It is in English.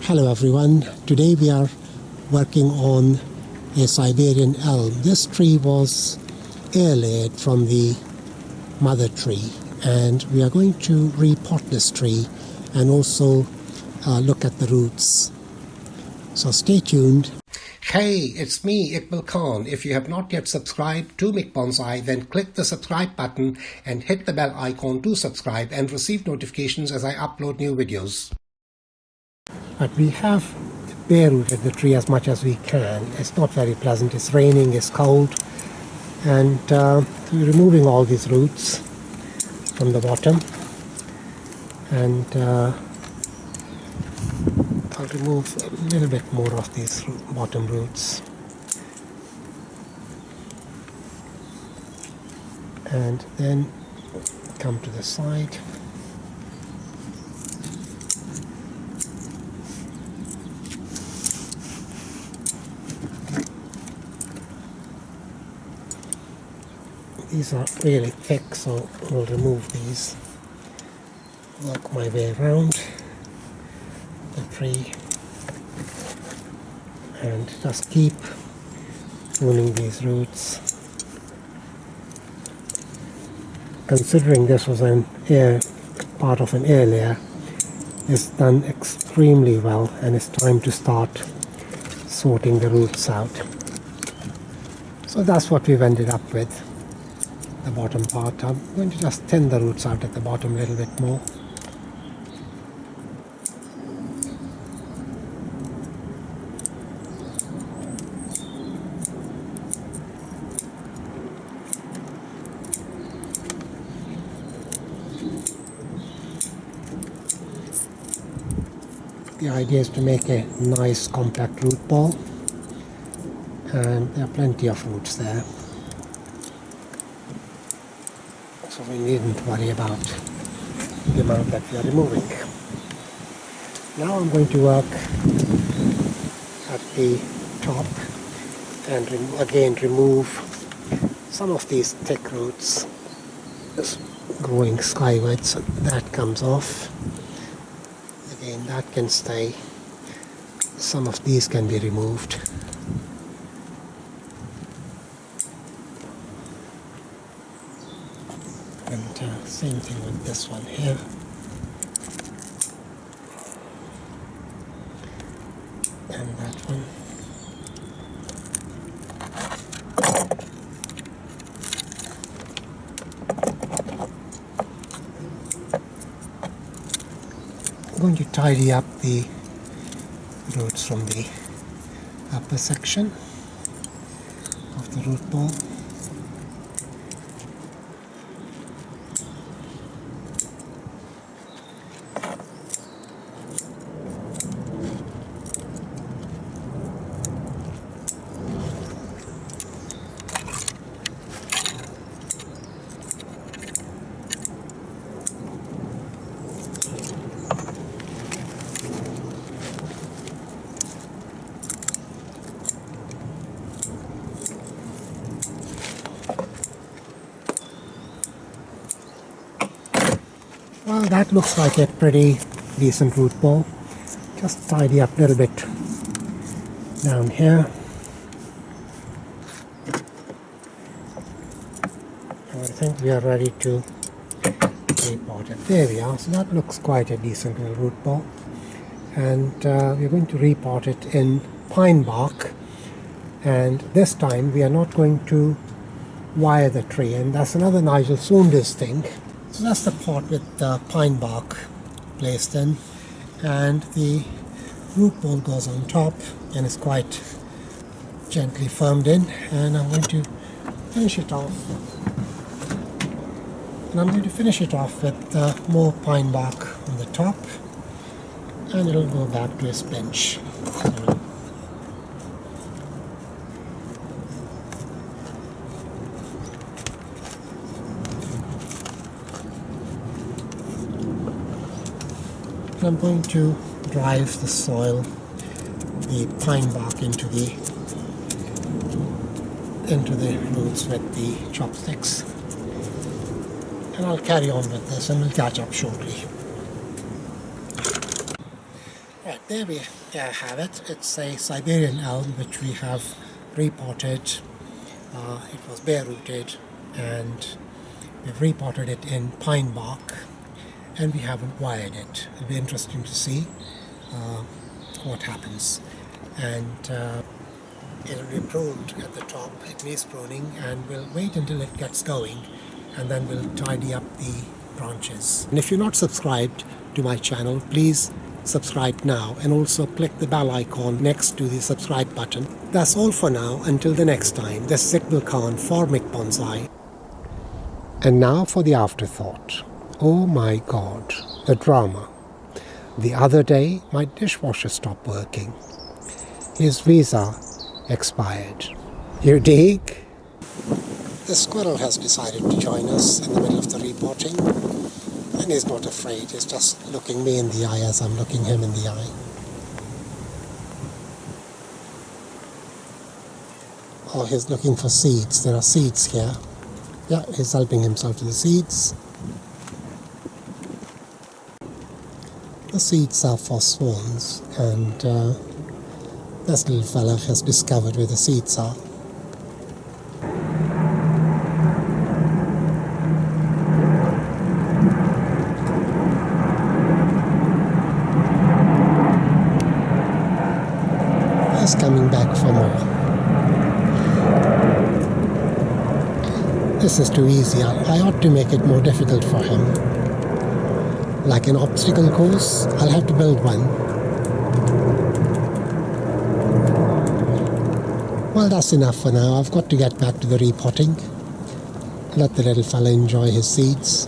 Hello everyone, today we are working on a Siberian elm. This tree was air-laid from the mother tree, and we are going to repot this tree and also look at the roots. So stay tuned. Hey, it's me, Iqbal Khan. If you have not yet subscribed to mikbonsai, then click the subscribe button and hit the bell icon to subscribe and receive notifications as I upload new videos. But we have bare rooted the tree as much as we can. It's not very pleasant. It's raining, it's cold, and we're removing all these roots from the bottom, and I'll remove a little bit more of these bottom roots, and then come to the side. These are really thick, so I'll remove these, work my way around the tree, and just keep pruning these roots. Considering this was part of an air layer, it's done extremely well, and it's time to start sorting the roots out. So that's what we've ended up with. The bottom part. I'm going to just thin the roots out at the bottom a little bit more. The idea is to make a nice compact root ball, and there are plenty of roots there. So we needn't worry about the amount that we are removing. Now I'm going to work at the top and again remove some of these thick roots just growing skywards. So that comes off. Again, that can stay. Some of these can be removed. And same thing with this one here. And that one. I'm going to tidy up the roots from the upper section of the root ball. Well, that looks like a pretty decent root ball. Just tidy up a little bit down here. And I think we are ready to repot it. There we are. So that looks quite a decent little root ball. And we're going to repot it in pine bark. And this time we are not going to wire the tree. And that's another Nigel Saunders thing. So that's the pot with the pine bark placed in, and the root ball goes on top and is quite gently firmed in, and I'm going to finish it off. And I'm going to finish it off with more pine bark on the top, and it'll go back to its bench. I'm going to drive the soil, the pine bark into the roots with the chopsticks. And I'll carry on with this and we'll catch up shortly. Right, there we have it. It's a Siberian elm which we have repotted. It was bare rooted, and we've repotted it in pine bark, and we haven't wired it. It'll be interesting to see what happens. And it'll be pruned at the top. It needs pruning, and we'll wait until it gets going, and then we'll tidy up the branches. And if you're not subscribed to my channel, please subscribe now, and also click the bell icon next to the subscribe button. That's all for now. Until the next time, this is Iqbal Khan for mikbonsai. And now for the afterthought. Oh my God, the drama. The other day, my dishwasher stopped working. His visa expired. You dig? The squirrel has decided to join us in the middle of the repotting, and he's not afraid. He's just looking me in the eye as I'm looking him in the eye. Oh, he's looking for seeds. There are seeds here. Yeah, he's helping himself to the seeds. The seeds are for swans, and this little fella has discovered where the seeds are. He's coming back for more. This is too easy. I ought to make it more difficult for him. Like an obstacle course, I'll have to build one. Well, that's enough for now. I've got to get back to the repotting. Let the little fella enjoy his seeds.